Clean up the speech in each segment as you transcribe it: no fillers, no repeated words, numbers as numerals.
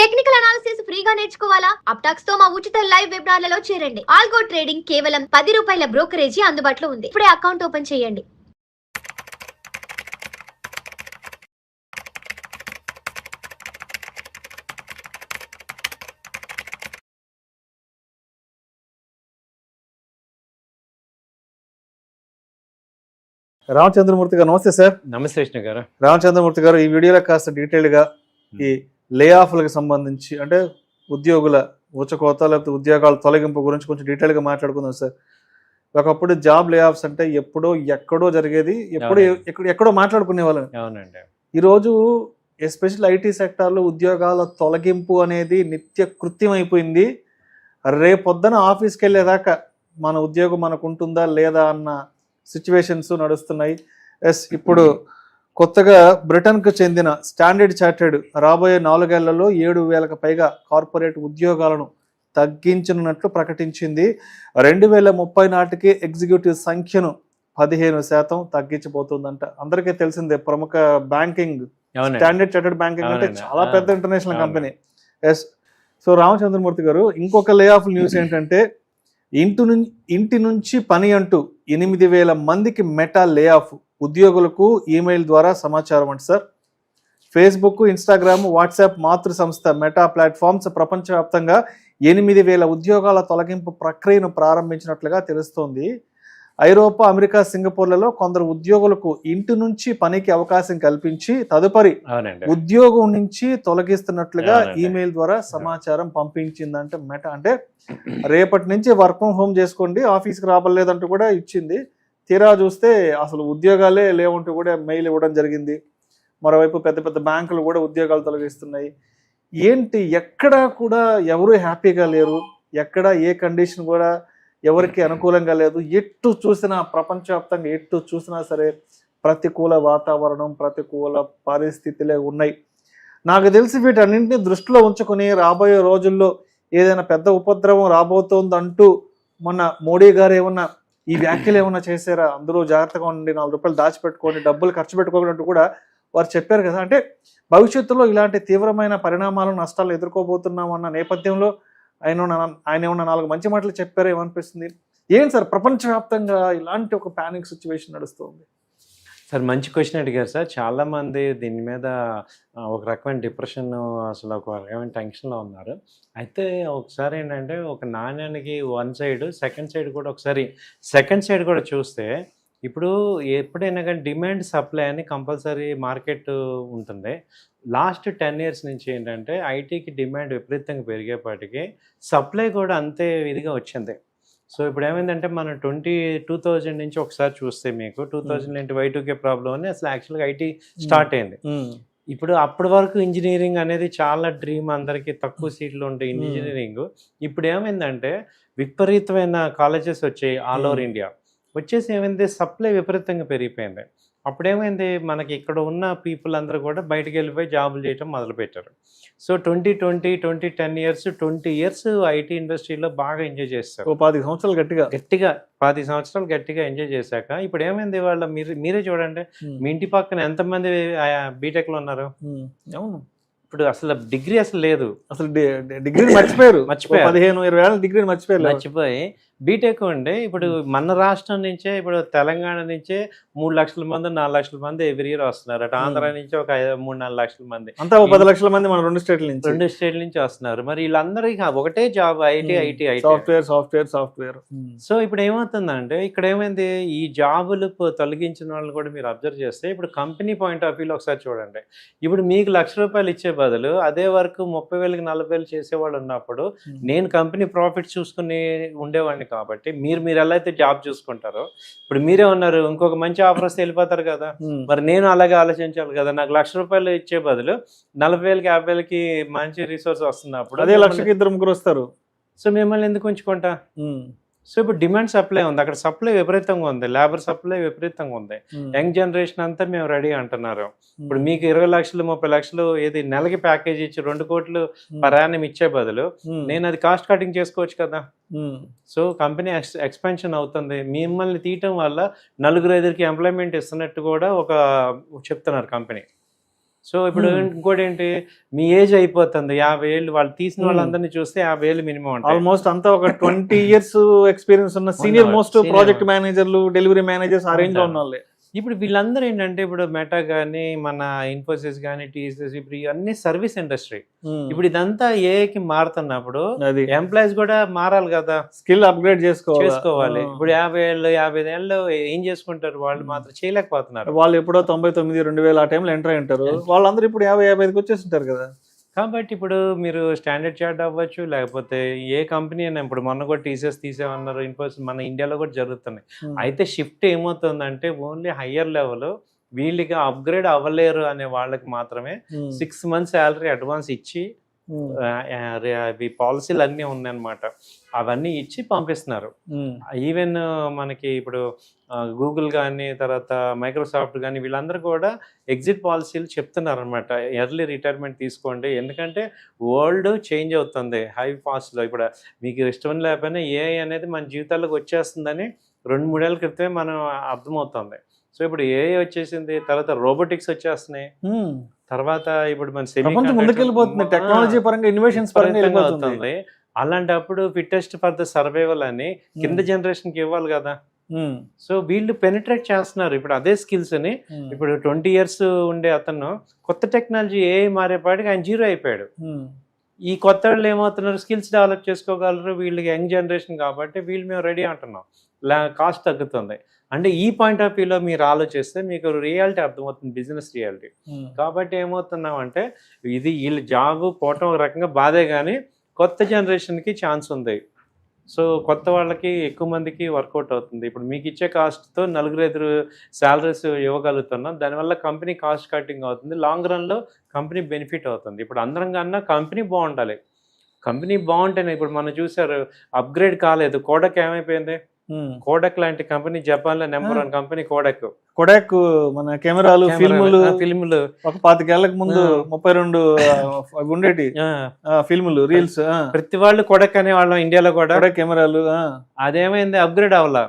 Technical analysis ఫ్రీగా నేర్చుకోవాలా? అప్టాక్స్ తో మా ఉచిత లైవ్ వెబినార్లలో చేరండి. ఆల్గో ట్రేడింగ్ కేవలం ₹10 బ్రోకరేజీ అందుబాటులో ఉంది. ఇప్పుడే అకౌంట్ ఓపెన్ చేయండి. రామచంద్రమూర్తి గారు నమస్తే సార్. నమస్తే విష్ణు గారు. రామచంద్రమూర్తి గారు, ఈ వీడియోలో కాస్త డీటెయిల్గా ఈ లే ఆఫ్లకు సంబంధించి అంటే ఉద్యోగుల ఊచకోత లేకపోతే ఉద్యోగాల తొలగింపు గురించి కొంచెం డీటెయిల్గా మాట్లాడుకుందాం సార్. ఒకప్పుడు జాబ్ లే ఆఫ్స్ అంటే ఎప్పుడో ఎక్కడో జరిగేది, ఎక్కడో మాట్లాడుకునే వాళ్ళని. అవునండి. ఈరోజు ఎస్పెషల్ ఐటీ సెక్టార్లో ఉద్యోగాల తొలగింపు అనేది నిత్య కృత్యం అయిపోయింది. రేపొద్దున ఆఫీస్కి వెళ్ళేదాకా మన ఉద్యోగం మనకు ఉంటుందా లేదా అన్న సిచ్యువేషన్స్ నడుస్తున్నాయి. ఇప్పుడు కొత్తగా బ్రిటన్కు చెందిన స్టాండర్డ్ చార్టెడ్ రాబోయే 4 ఏళ్లలో 7,000కు పైగా కార్పొరేట్ ఉద్యోగాలను తగ్గించనున్నట్లు ప్రకటించింది. 2030 నాటికి ఎగ్జిక్యూటివ్ సంఖ్యను 15% తగ్గించబోతుందంట. అందరికీ తెలిసిందే, ప్రముఖ బ్యాంకింగ్ స్టాండర్డ్ చార్టెడ్ బ్యాంకింగ్ అంటే చాలా పెద్ద ఇంటర్నేషనల్ కంపెనీ. సో రామచంద్రమూర్తి గారు, ఇంకొక లే ఆఫ్ న్యూస్ ఏంటంటే ఇంటి నుంచి పని అంటూ 8,000 మందికి మెటా లే ఆఫ్. ఉద్యోగులకు ఈమెయిల్ ద్వారా సమాచారం అంట సార్. ఫేస్బుక్, ఇన్స్టాగ్రామ్, వాట్సాప్ మాతృ సంస్థ మెటా ప్లాట్ఫామ్స్ ప్రపంచవ్యాప్తంగా 8,000 ఉద్యోగాల తొలగింపు ప్రక్రియను ప్రారంభించినట్లుగా తెలుస్తోంది. ఐరోపా, అమెరికా, సింగపూర్లలో కొందరు ఉద్యోగులకు ఇంటి నుంచి పనికి అవకాశం కల్పించి తదుపరి ఉద్యోగం నుంచి తొలగిస్తున్నట్లుగా ఈమెయిల్ ద్వారా సమాచారం పంపించిందంటే మెటా. అంటే రేపటి నుంచి వర్క్ ఫ్రమ్ హోమ్ చేసుకోండి, ఆఫీస్కి రాబలేదంటూ కూడా ఇచ్చింది. తీరా చూస్తే అసలు ఉద్యోగాలే లేవంటూ కూడా మెయిల్ ఇవ్వడం జరిగింది. మరోవైపు పెద్ద పెద్ద బ్యాంకులు కూడా ఉద్యోగాలు తొలగిస్తున్నాయి. ఏంటి, ఎక్కడా కూడా ఎవరు హ్యాపీగా లేరు, ఎక్కడ ఏ కండిషన్ కూడా ఎవరికి అనుకూలంగా లేదు. ఎటు చూసినా ప్రపంచవ్యాప్తంగా ఎటు చూసినా సరే ప్రతికూల వాతావరణం, ప్రతికూల పరిస్థితులే ఉన్నాయి. నాకు తెలిసి వీటన్నింటినీ దృష్టిలో ఉంచుకొని రాబోయే రోజుల్లో ఏదైనా పెద్ద ఉపద్రవం రాబోతోందంటూ మొన్న మోడీ గారు ఏమన్నా ఈ వ్యాఖ్యలు ఏమన్నా చేశారా? అందరూ జాగ్రత్తగా ఉండండి, ₹4 దాచిపెట్టుకోండి, డబ్బులు ఖర్చు పెట్టుకోకుండా కూడా వారు చెప్పారు కదా. అంటే భవిష్యత్తులో ఇలాంటి తీవ్రమైన పరిణామాలు, నష్టాలు ఎదుర్కోబోతున్నాం అన్న నేపథ్యంలో ఆయన ఏమన్నా 4 మంచి మాటలు చెప్పారో ఏమనిపిస్తుంది? ఏంటి సార్, ప్రపంచవ్యాప్తంగా ఇలాంటి ఒక పానిక్ సిచ్యువేషన్ నడుస్తుంది? సార్ మంచి క్వశ్చన్ అడిగారు సార్. చాలామంది దీని మీద ఒక రకమైన డిప్రెషన్, అసలు ఒక రకమైన టెన్షన్లో ఉన్నారు. అయితే ఒకసారి ఏంటంటే ఒక నాణ్యానికి వన్ సైడ్, సెకండ్ సైడ్ కూడా ఒకసారి సెకండ్ సైడ్ కూడా చూస్తే, ఇప్పుడు ఎప్పుడైనా కానీ డిమాండ్ సప్లై అని కంపల్సరీ మార్కెట్ ఉంటుంది. లాస్ట్ 10 years నుంచి ఏంటంటే ఐటీకి డిమాండ్ విపరీతంగా పెరిగేపాటికి సప్లై కూడా అంతే ఇదిగా వచ్చింది. సో ఇప్పుడు ఏమైందంటే మనం 2000 నుంచి ఒకసారి చూస్తే మీకు 2000 Y2K ప్రాబ్లం అని అసలు యాక్చువల్గా ఐటీ స్టార్ట్ అయింది. ఇప్పుడు అప్పటి వరకు ఇంజనీరింగ్ అనేది చాలా డ్రీమ్, అందరికీ తక్కువ సీట్లు ఉంటాయి ఇంజనీరింగ్. ఇప్పుడు ఏమైందంటే విపరీతమైన కాలేజెస్ వచ్చాయి ఆల్ ఓవర్ ఇండియా. వచ్చేసి ఏమైంది, సప్లై విపరీతంగా పెరిగిపోయింది. అప్పుడేమైంది, మనకి ఇక్కడ ఉన్న పీపుల్ అందరూ కూడా బయటకు వెళ్ళిపోయి జాబులు చేయటం మొదలుపెట్టారు. సో 20 years ఐటీ ఇండస్ట్రీలో బాగా ఎంజాయ్ చేస్తారు. 10 సంవత్సరాలు గట్టిగా 10 సంవత్సరాలు గట్టిగా ఎంజాయ్ చేశాక ఇప్పుడు ఏమైంది, వాళ్ళ మీరే చూడండి, మీ ఇంటి పక్కన ఎంతమంది బీటెక్లో ఉన్నారు. అవును, ఇప్పుడు అసలు డిగ్రీ అసలు లేదు, అసలు డిగ్రీ మర్చిపోయారు. 15-20 ఏళ్ళ డిగ్రీ మర్చిపోయి బీటెక్ ఉండే. ఇప్పుడు మన రాష్ట్రం నుంచే, ఇప్పుడు తెలంగాణ నుంచే 3 లక్షల మంది 4 లక్షల మంది ఎవ్రీ ఇయర్ వస్తున్నారు. అటు ఆంధ్ర నుంచి ఒక 3-4 లక్షల మంది, అంతా 10 లక్షల మంది మన 2 స్టేట్ల నుంచి వస్తున్నారు. మరి వీళ్ళందరికీ ఒకటే జాబ్, ఐటీ సాఫ్ట్వేర్. సో ఇప్పుడు ఏమవుతుందంటే, ఇక్కడ ఏమైంది, ఈ జాబులు తొలగించిన వాళ్ళని కూడా మీరు అబ్జర్వ్ చేస్తే, ఇప్పుడు కంపెనీ పాయింట్ ఆఫ్ వ్యూలో ఒకసారి చూడండి. ఇప్పుడు మీకు ₹1,00,000 ఇచ్చే బదులు అదే వరకు 30,000 40,000 చేసేవాళ్ళు ఉన్నప్పుడు నేను కంపెనీ ప్రాఫిట్ చూసుకుని ఉండేవాడిని. కాబట్టి మీరు ఎలా అయితే జాబ్ చూసుకుంటారో, ఇప్పుడు మీరే ఉన్నారు, ఇంకొక మంచి ఆఫర్ వస్తే వెళ్ళిపోతారు కదా. మరి నేను అలాగే ఆలోచించాలి కదా. నాకు ₹1,00,000 ఇచ్చే బదులు 40,000 50,000కి మంచి రిసోర్స్ వస్తున్నప్పుడు అదే 1,00,000కి 2-3 వస్తారు. సో మిమ్మల్ని ఎందుకు ఉంచుకుంటా? సో ఇప్పుడు డిమాండ్ సప్లై ఉంది, అక్కడ సప్లై విపరీతంగా ఉంది, లేబర్ సప్లై విపరీతంగా ఉంది. యంగ్ జనరేషన్ అంతా మేము రెడీ అంటున్నారు. ఇప్పుడు మీకు 20 లక్షలు 30 లక్షలు ఏది నెలకి ప్యాకేజ్ ఇచ్చి 2 కోట్లు పర్ యానం ఇచ్చే బదులు నేను అది కాస్ట్ కటింగ్ చేసుకోవచ్చు కదా. సో కంపెనీ ఎక్స్పాన్షన్ అవుతుంది. మిమ్మల్ని తీయటం వల్ల 4-5కి ఎంప్లాయ్మెంట్ ఇస్తున్నట్టు కూడా ఒక చెప్తున్నారు కంపెనీ. సో ఇప్పుడు ఇంకోటి ఏంటి, మీ ఏజ్ అయిపోతుంది 50 ఏళ్ళు, వాళ్ళు తీసిన వాళ్ళందరినీ చూస్తే 50 ఏళ్ళు మినిమం ఉంటాయి. ఆల్మోస్ట్ అంతా ఒక 20 years ఎక్స్పీరియన్స్ ఉన్న సీనియర్ మోస్ట్ ప్రాజెక్ట్ మేనేజర్లు, డెలివరీ మేనేజర్స్ ఆ రేంజ్ లో ఉన్న వాళ్ళే. ఇప్పుడు వీళ్ళందరూ ఏంటంటే, ఇప్పుడు మెటా కానీ, మన ఇన్ఫోసిస్ కానీ, టీసీఎస్, ఇప్పుడు ఇవన్నీ సర్వీస్ ఇండస్ట్రీ. ఇప్పుడు ఇదంతా ఏఐకి మారుతున్నప్పుడు అది ఎంప్లాయీస్ కూడా మారాలి కదా, స్కిల్ అప్గ్రేడ్ చేసుకోవాలి. ఇప్పుడు 50 ఏళ్ళు 55 ఏళ్ళు ఏం చేసుకుంటారు, వాళ్ళు మాత్రం చేయలేకపోతున్నారు. వాళ్ళు ఎప్పుడో 99, 2000 ఆ టైంలో ఎంటర్ అయి ఉంటారు, వాళ్ళందరూ ఇప్పుడు 50-55కి వచ్చేస్తుంటారు కదా. కాబట్టి ఇప్పుడు మీరు స్టాండర్డ్ చార్ట్ అవ్వచ్చు, లేకపోతే ఏ కంపెనీ అయినా, ఇప్పుడు మొన్న కూడా టీసీఎస్ తీసేమన్నారు, ఇన్ఫోసిస్ మన ఇండియాలో కూడా జరుగుతున్నాయి. అయితే షిఫ్ట్ ఏమవుతుందంటే, ఓన్లీ హయ్యర్ లెవెల్ వీళ్ళకి అప్గ్రేడ్ అవ్వలేరు అనే వాళ్ళకి మాత్రమే 6 months శాలరీ అడ్వాన్స్ ఇచ్చి, అవి పాలసీలు అన్నీ ఉన్నాయన్నమాట, అవన్నీ ఇచ్చి పంపిస్తున్నారు. ఈవెన్ మనకి ఇప్పుడు గూగుల్ కానీ, తర్వాత మైక్రోసాఫ్ట్ కానీ, వీళ్ళందరూ కూడా ఎగ్జిట్ పాలసీలు చెప్తున్నారు అనమాట. ఎర్లీ రిటైర్మెంట్ తీసుకోండి, ఎందుకంటే వరల్డ్ చేంజ్ అవుతుంది హై ఫాస్ట్లో. ఇప్పుడు మీకు ఇష్టం లేకపోయినా ఏఐ అనేది మన జీవితాల్లోకి వచ్చేస్తుందని 2-3 ఏళ్ళ క్రితమే మనం అర్థమవుతుంది. సో ఇప్పుడు ఏఐ వచ్చేసింది, తర్వాత రోబోటిక్స్ వచ్చేస్తున్నాయి, తర్వాత ఇప్పుడు మన ముందుకెళ్ళిపోతుంది టెక్నాలజీ పరంగా, ఇన్నోవేషన్స్ పరంగా అవుతుంది. అలాంటప్పుడు ఫిట్టెస్ట్ ఫర్ ద సర్వైవల్ అని కింద జనరేషన్ కి ఇవ్వాలి కదా. సో వీళ్ళు పెనిట్రేట్ చేస్తున్నారు ఇప్పుడు అదే స్కిల్స్ ని. ఇప్పుడు 20 years ఉండే అతను కొత్త టెక్నాలజీ ఏ మారేపాటికి ఆయన 0 అయిపోయాడు. ఈ కొత్త వాళ్ళు ఏమవుతున్నారు, స్కిల్స్ డెవలప్ చేసుకోగలరు, వీళ్ళకి యంగ్ జనరేషన్ కాబట్టి వీళ్ళు మేము రెడీ అంటున్నాం, కాస్ట్ తగ్గుతుంది. అంటే ఈ పాయింట్ ఆఫ్ వ్యూలో మీరు ఆలోచిస్తే మీకు రియాలిటీ అర్థమవుతుంది, బిజినెస్ రియాలిటీ. కాబట్టి ఏమవుతున్నాం అంటే, ఇది వీళ్ళు జాబ్ పోవటం ఒక రకంగా బాధే, కానీ కొత్త జనరేషన్కి ఛాన్స్ ఉంది. సో కొత్త వాళ్ళకి ఎక్కువ మందికి వర్కౌట్ అవుతుంది. ఇప్పుడు మీకు ఇచ్చే కాస్ట్తో 4-5 శాలరీస్ ఇవ్వగలుగుతున్నాం, దానివల్ల కంపెనీ కాస్ట్ కటింగ్ అవుతుంది, లాంగ్ రన్లో కంపెనీ బెనిఫిట్ అవుతుంది. ఇప్పుడు అందరం కన్నా కంపెనీ బాగుండాలి, కంపెనీ బాగుంటేనే. ఇప్పుడు మనం చూసారు, అప్గ్రేడ్ కాలేదు, కోడక్ ఏమైపోయింది, కోడక్ లాంటి కంపెనీ జపాన్ లో నెంబర్ 1 కంపెనీ కోడక్ మన కెమెరాలు, ఫిల్ములు ఒక 25 ఏళ్లకు ముందు 32 ఉండేటి ఫిల్ములు, రీల్స్, ప్రతి వాళ్ళు కోడక్ అనే వాళ్ళం ఇండియాలో కూడా, కెమెరాలు. అదేమైంది, అప్గ్రేడ్ అవ్వాలా,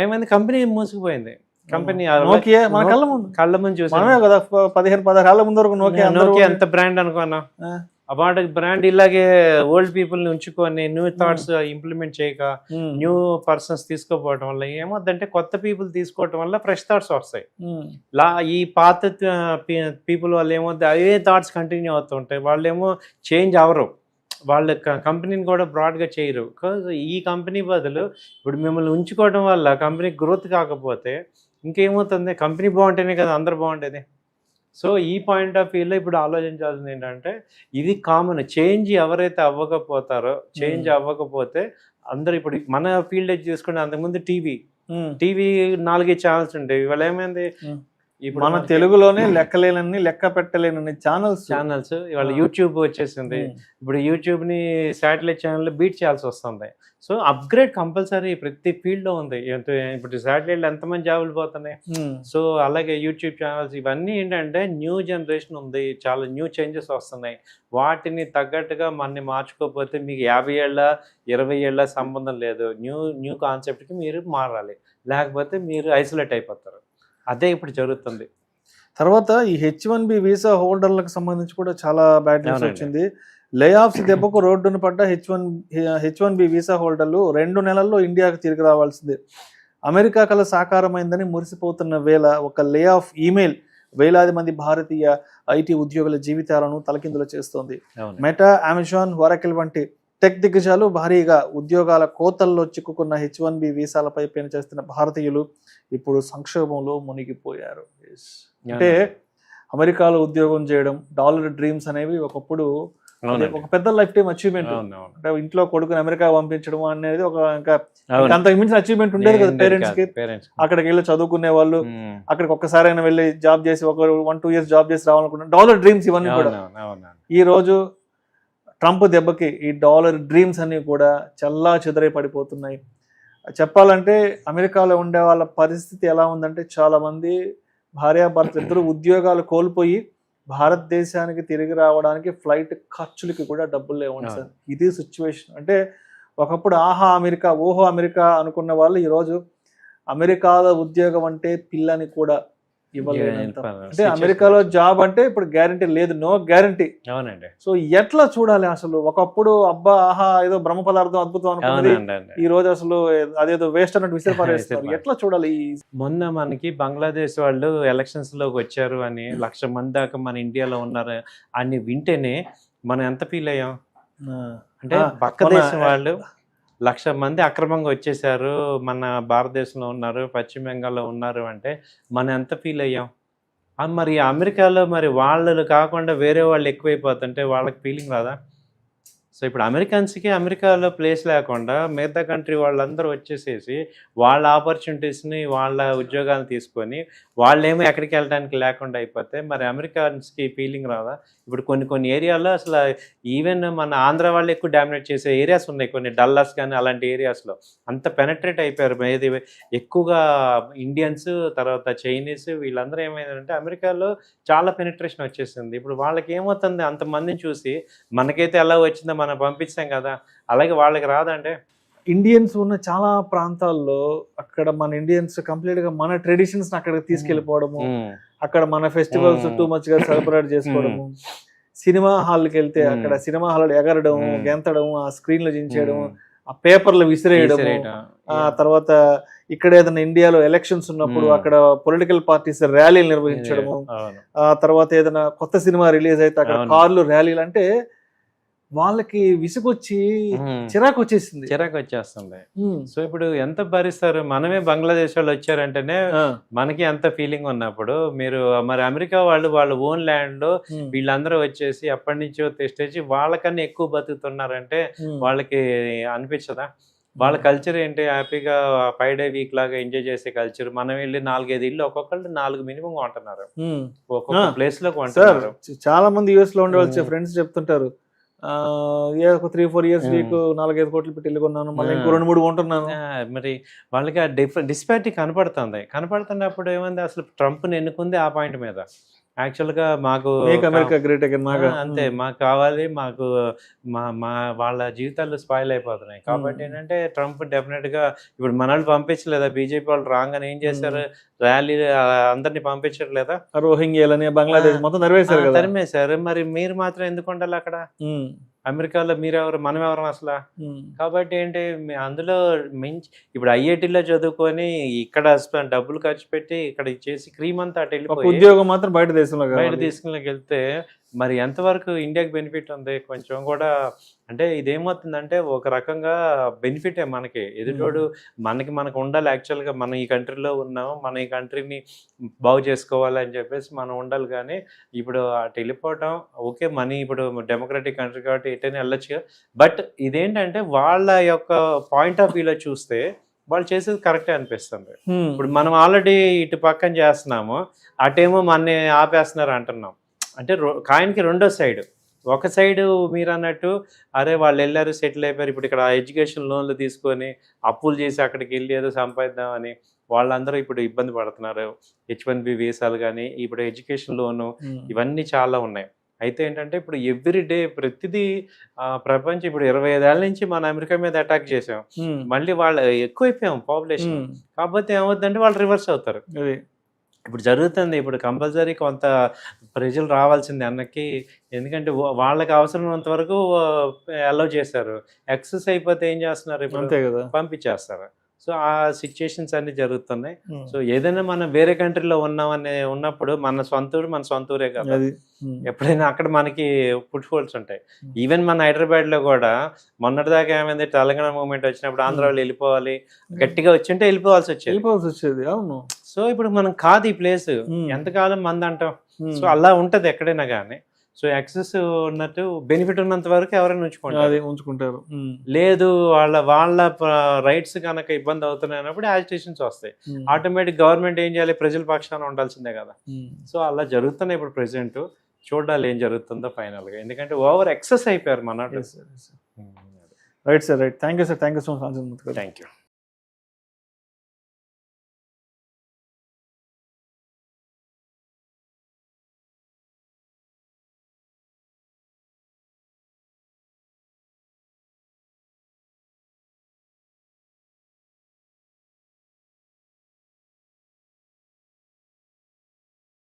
ఏమైంది, కంపెనీ మూసిపోయింది. కంపెనీ నోకియా మన కళ్ళ ముందు చూసామే కదా, 15-16 ఏళ్ల ముందు వరకు నోకియా ఎంత బ్రాండ్ అనుకున్నా. అవార్డు బ్రాండ్ ఇలాగే ఓల్డ్ పీపుల్ ని ఉంచుకొని న్యూ థాట్స్ ఇంప్లిమెంట్ చేయక, న్యూ పర్సన్స్ తీసుకోపోవడం వల్ల ఏమవుతుందంటే, కొత్త పీపుల్ తీసుకోవడం వల్ల ఫ్రెష్ థాట్స్ వస్తాయి. ఈ పాత పీపుల్ వాళ్ళు ఏమవుతుంది, అవే థాట్స్ కంటిన్యూ అవుతుంటాయి, వాళ్ళేమో చేంజ్ అవ్వరు, వాళ్ళ కంపెనీని కూడా బ్రాడ్గా చేయరు. ఈ కంపెనీ బదులు ఇప్పుడు మిమ్మల్ని ఉంచుకోవడం వల్ల కంపెనీ గ్రోత్ కాకపోతే ఇంకేమవుతుంది, కంపెనీ బాగుంటేనే కదా అందరు బాగుండేది. సో ఈ పాయింట్ ఆఫ్ వ్యూలో ఇప్పుడు ఆలోచించాల్సింది ఏంటంటే, ఇది కామన్ చేంజ్. ఎవరైతే అవ్వకపోతారో, చేంజ్ అవ్వకపోతే అందరు, ఇప్పుడు మన ఫీల్డ్ చూసుకుంటే, అంతకుముందు టీవీ 4 ఛానల్స్ ఉండేవి, ఇవాళ ఏమైంది, ఇప్పుడు మన తెలుగులోనే లెక్కలేనన్ని లెక్క పెట్టలేనన్ని ఛానల్స్ ఇవాళ యూట్యూబ్ వచ్చేసింది. ఇప్పుడు యూట్యూబ్ ని శాటిలైట్ ఛానల్ బీట్ చేయాల్సి వస్తుంది. సో అప్గ్రేడ్ కంపల్సరీ ప్రతి ఫీల్డ్ లో ఉంది. ఇప్పుడు శాటిలైట్ ఎంతమంది జాబులు పోతున్నాయి. సో అలాగే యూట్యూబ్ ఛానల్స్ ఇవన్నీ ఏంటంటే, న్యూ జనరేషన్ ఉంది, చాలా న్యూ చేంజెస్ వస్తున్నాయి. వాటిని తగ్గట్టుగా మనని మార్చుకోకపోతే మీకు 50 ఏళ్ళ 20 ఏళ్ళ సంబంధం లేదు. న్యూ కాన్సెప్ట్కి మీరు మారాలి, లేకపోతే మీరు ఐసోలేట్ అయిపోతారు. అదే ఇప్పుడు జరుగుతుంది. తర్వాత ఈ H1B వీసా హోల్డర్లకు సంబంధించి కూడా చాలా బ్యాడ్ న్యూస్ వచ్చింది. లే ఆఫ్స్ దెబ్బకు రోడ్డును పడ్డ H1B వీసా హోల్డర్లు 2 నెలల్లో ఇండియాకు తిరిగి రావాల్సిందే. అమెరికా కల సాకారమైందని మురిసిపోతున్న వేళ ఒక లే ఆఫ్ ఈమెయిల్ వేలాది మంది భారతీయ ఐటీ ఉద్యోగుల జీవితాలను తలకిందులు చేస్తోంది. మెటా, అమెజాన్, ఒరాకిల్ వంటి టెక్ దిగ్గజాలు భారీగా ఉద్యోగాల కోతల్లో చిక్కుకున్న H1B వీసాలపై పనిచేస్తున్న భారతీయులు ఇప్పుడు సంక్షోభంలో మునిగిపోయారు. అంటే అమెరికాలో ఉద్యోగం చేయడం, డాలర్ డ్రీమ్స్ అనేవి ఒకప్పుడు ఒక పెద్ద లైఫ్ టైం అచీవ్మెంట్. అంటే ఇంట్లో కొడుకుని అమెరికా పంపించడం అనేది ఒక అంతకు మించిన అచీవ్మెంట్ ఉండేది కదా పేరెంట్స్ కి. అక్కడికి వెళ్ళి చదువుకునే వాళ్ళు, అక్కడికి ఒక్కసారైనా వెళ్ళి జాబ్ చేసి ఒక 1-2 years జాబ్ చేసి రావాలనుకుంటున్నారు. డాలర్ డ్రీమ్స్ ఇవన్నీ కూడా. ఈ రోజు ట్రంప్ దెబ్బకి ఈ డాలర్ డ్రీమ్స్ అన్ని కూడా చల్లా చెదరై పడిపోతున్నాయి. చెప్పాలంటే అమెరికాలో ఉండే వాళ్ళ పరిస్థితి ఎలా ఉందంటే, చాలా మంది భార్యాభర్తలు ఇద్దరు ఉద్యోగాలు కోల్పోయి భారతదేశానికి తిరిగి రావడానికి ఫ్లైట్ ఖర్చులకి కూడా డబ్బులు లేవండి సార్. ఇది సిచ్యువేషన్. అంటే ఒకప్పుడు ఆహా అమెరికా, ఓహో అమెరికా అనుకున్న వాళ్ళు ఈరోజు అమెరికాలో ఉద్యోగం అంటే పిల్లని కూడా ఇవ్వలేనంత. అంటే అమెరికాలో జాబ్ అంటే ఇప్పుడు గ్యారంటీ లేదు, నో గ్యారంటీ. అవునండి. సో ఎట్లా చూడాలి అసలు? ఒకప్పుడు అబ్బా ఆహా ఏదో బ్రహ్మ పదార్థం అద్భుతం అనుకున్నది ఈ రోజు అసలు అదేదో వేస్ట్ అన్నట్టు విసిరిపారేస్తున్నారు. ఎట్లా చూడాలి? మొన్న మనకి బంగ్లాదేశ్ వాళ్ళు ఎలక్షన్స్ లోకి వచ్చారు అని 1,00,000 మంది దాకా మన ఇండియాలో ఉన్నారు అని వింటేనే మనం ఎంత ఫీల్ అయ్యాం. అంటే పక్క దేశం వాళ్ళు 1,00,000 మంది అక్రమంగా వచ్చేసారు, మన భారతదేశంలో ఉన్నారు, పశ్చిమ బెంగాల్లో ఉన్నారు అంటే మనం ఎంత ఫీల్ అయ్యాం. మరి అమెరికాలో మరి వాళ్ళు కాకుండా వేరే వాళ్ళు ఎక్కువైపోతుంటే వాళ్ళకి ఫీలింగ్ రాదా? సో ఇప్పుడు అమెరికన్స్కి అమెరికాలో ప్లేస్ లేకుండా మిగతా కంట్రీ వాళ్ళందరూ వచ్చేసేసి వాళ్ళ ఆపర్చునిటీస్ని వాళ్ళ ఉద్యోగాలు తీసుకొని వాళ్ళేమో ఎక్కడికి వెళ్ళడానికి లేకుండా అయిపోతే మరి అమెరికన్స్కి ఫీలింగ్ రాదా? ఇప్పుడు కొన్ని ఏరియాలో అసలు ఈవెన్ మన ఆంధ్ర వాళ్ళు ఎక్కువ డామినేట్ చేసే ఏరియాస్ ఉన్నాయి, కొన్ని డల్లాస్ కానీ అలాంటి ఏరియాస్లో అంత పెనట్రేట్ అయిపోయారు. ఏది ఎక్కువగా ఇండియన్స్, తర్వాత చైనీస్, వీళ్ళందరూ ఏమైందంటే అమెరికాలో చాలా పెనిట్రేషన్ వచ్చేసింది. ఇప్పుడు వాళ్ళకి ఏమవుతుంది, అంతమందిని చూసి మనకైతే ఎలా వచ్చిందో మనం పంపించాం కదా, అలాగే వాళ్ళకి రాదంటే. ఇండియన్స్ ఉన్న చాలా ప్రాంతాల్లో అక్కడ మన ఇండియన్స్ కంప్లీట్ గా మన ట్రెడిషన్స్ అక్కడికి తీసుకెళ్లిపోవడము, అక్కడ మన ఫెస్టివల్స్ టూ మచ్ గా సెలబ్రేట్ చేసుకోవడము, సినిమా హాల్కి వెళ్తే అక్కడ సినిమా హాల్ ఎగరడం, గెంతడం, ఆ స్క్రీన్ లో జించేయడం, ఆ పేపర్లు విసిరేయడం, ఆ తర్వాత ఇక్కడ ఏదైనా ఇండియాలో ఎలక్షన్స్ ఉన్నప్పుడు అక్కడ పొలిటికల్ పార్టీస్ ర్యాలీలు నిర్వహించడము, ఆ తర్వాత ఏదైనా కొత్త సినిమా రిలీజ్ అయితే అక్కడ కార్లు ర్యాలీలు, అంటే వాళ్ళకి విసుగొచ్చి చిరాకు వచ్చేస్తుంది. సో ఇప్పుడు ఎంత భరిస్తారు? మనమే బంగ్లాదేశ్ వాళ్ళు వచ్చారంటేనే మనకి ఎంత ఫీలింగ్ ఉన్నప్పుడు మీరు మరి అమెరికా వాళ్ళ ఓన్ ల్యాండ్ లో వీళ్ళందరూ వచ్చేసి ఎప్పటి నుంచో తెచ్చి వాళ్ళకన్నా ఎక్కువ బతుకుతున్నారంటే వాళ్ళకి అనిపించదా? వాళ్ళ కల్చర్ ఏంటి? హ్యాపీగా 5 day వీక్ లాగా ఎంజాయ్ చేసే కల్చర్. మనం వెళ్ళి 4-5 ఇల్లు ఒక్కొక్కళ్ళు 4 మినిమం కొంటున్నారు, ఒక్కొక్క ప్లేస్ లో కొంటున్నారు. చాలా మంది యూఎస్ లో ఉండే వచ్చే ఫ్రెండ్స్ చెప్తుంటారు, ఒక 3-4 years వీక్ 4-5 కోట్లు పెట్టి వెళ్ళుకున్నాను, మళ్ళీ ఇంకో 2-3 కొంటున్నాను. మరి వాళ్ళకి ఆ డిస్పారిటీ కనపడుతున్నప్పుడు ఏమైంది, అసలు ట్రంప్ని ఎన్నుకుంది ఆ పాయింట్ మీద. యాక్చువల్గా మాకు అమెరికా గ్రేట్ అగైన్ అంతే, మాకు కావాలి, మాకు మా వాళ్ళ జీవితాలు స్పాయిల్ అయిపోతున్నాయి. కాబట్టి ఏంటంటే ట్రంప్ డెఫినెట్ గా ఇప్పుడు మనల్ని పంపించలేదా? బీజేపీ వాళ్ళు రాంగ్ అని ఏం చేశారు, ర్యాలీ అందరినీ పంపించట్లేదా? రోహింగ్యాలని బంగ్లాదేశ్ మొత్తం తరిమేశారు. మరి మీరు మాత్రం ఎందుకు ఉండాలి అక్కడ? అమెరికాలో మీరెవరు, మనం ఎవరు అసలు? కాబట్టి ఏంటి, అందులో మించి ఇప్పుడు ఐఐటీలో చదువుకొని ఇక్కడ డబ్బులు ఖర్చు పెట్టి ఇక్కడ చేసి క్రీమ్ అంతా అటు వెళ్ళిపోయి ఉద్యోగం మాత్రం బయట దేశంలోకి వెళ్తే మరి ఎంతవరకు ఇండియాకి బెనిఫిట్ ఉంది? కొంచెం కూడా అంటే ఇదేమవుతుందంటే ఒక రకంగా బెనిఫిటే మనకి. ఎదుటోడు మనకు ఉండాలి, యాక్చువల్గా మనం ఈ కంట్రీలో ఉన్నాము, మనం ఈ కంట్రీని బాగు చేసుకోవాలి అని చెప్పేసి మనం ఉండాలి. కానీ ఇప్పుడు అటు వెళ్ళిపోవటం ఓకే, మనీ ఇప్పుడు డెమోక్రటిక్ కంట్రీ కాబట్టి ఎటైనా వెళ్ళొచ్చు. బట్ ఇదేంటంటే వాళ్ళ యొక్క పాయింట్ ఆఫ్ వ్యూలో చూస్తే వాళ్ళు చేసేది కరెక్టే అనిపిస్తుంది. ఇప్పుడు మనం ఆల్రెడీ ఇటు పక్కన చేస్తున్నాము, అటేమో మన ఆపేస్తున్నారు అంటున్నాం. అంటే కాయిన్కి రెండో సైడ్. ఒక సైడు మీరు అన్నట్టు అరే వాళ్ళు వెళ్ళారు, సెటిల్ అయిపోయారు, ఇప్పుడు ఇక్కడ ఎడ్యుకేషన్ లోన్లు తీసుకొని అప్పులు చేసి అక్కడికి వెళ్ళి ఏదో సంపాదిద్దామని వాళ్ళందరూ ఇప్పుడు ఇబ్బంది పడుతున్నారు. H1B వీసాలు కానీ, ఇప్పుడు ఎడ్యుకేషన్ లోను, ఇవన్నీ చాలా ఉన్నాయి. అయితే ఏంటంటే ఇప్పుడు ఎవ్రీడే ప్రతిదీ ప్రపంచం ఇప్పుడు 25 ఏళ్ళ నుంచి మన అమెరికా మీద అటాక్ చేసాం, మళ్ళీ వాళ్ళు ఎక్కువైపోయాం పాపులేషన్. కాకపోతే ఏమవుతుందంటే వాళ్ళు రివర్స్ అవుతారు. ఇప్పుడు జరుగుతుంది. ఇప్పుడు కంపల్సరీ కొంత ప్రజలు రావాల్సింది అన్నకి, ఎందుకంటే వాళ్ళకి అవసరమైనంత వరకు అలౌ చేశారు. ఎక్సెస్ అయిపోతే ఏం చేస్తున్నారు, ఇప్పుడు పంపించేస్తారు. సో ఆ సిచ్యుయేషన్స్ అన్ని జరుగుతున్నాయి. సో ఏదైనా మనం వేరే కంట్రీలో ఉన్నప్పుడు మన సొంత ఊరే కదా, ఎప్పుడైనా అక్కడ మనకి ఫుట్ హోల్స్ ఉంటాయి. ఈవెన్ మన హైదరాబాద్ లో కూడా మొన్నటిదాకా ఏమైంది, తెలంగాణ మూవ్మెంట్ వచ్చినప్పుడు ఆంధ్ర వాళ్ళు వెళ్ళిపోవాలి, గట్టిగా వచ్చింటే వెళ్ళిపోవాల్సి వచ్చేది. అవును. సో ఇప్పుడు మనం కాదు ఈ ప్లేస్, ఎంతకాలం మంది అంటాం. సో అలా ఉంటది ఎక్కడైనా కానీ. సో యాక్సెస్ ఉన్నట్టు బెనిఫిట్ ఉన్నంత వరకు ఎవరైనా ఉంచుకుంటారు. లేదు వాళ్ళ రైట్స్ కనుక ఇబ్బంది అవుతున్నాయి అన్నప్పుడు యాజిటేషన్స్ వస్తాయి. ఆటోమేటిక్ గవర్నమెంట్ ఏం చేయాలి, ప్రజల పక్షాన ఉండాల్సిందే కదా. సో అలా జరుగుతున్నాయి ఇప్పుడు ప్రెసెంట్. చూడాలి ఏం జరుగుతుందో ఫైనల్ గా, ఎందుకంటే ఓవర్ ఎక్సెస్ అయిపోయారు మన. Right sir, right. Thank you sir, thank you so much. Thank you.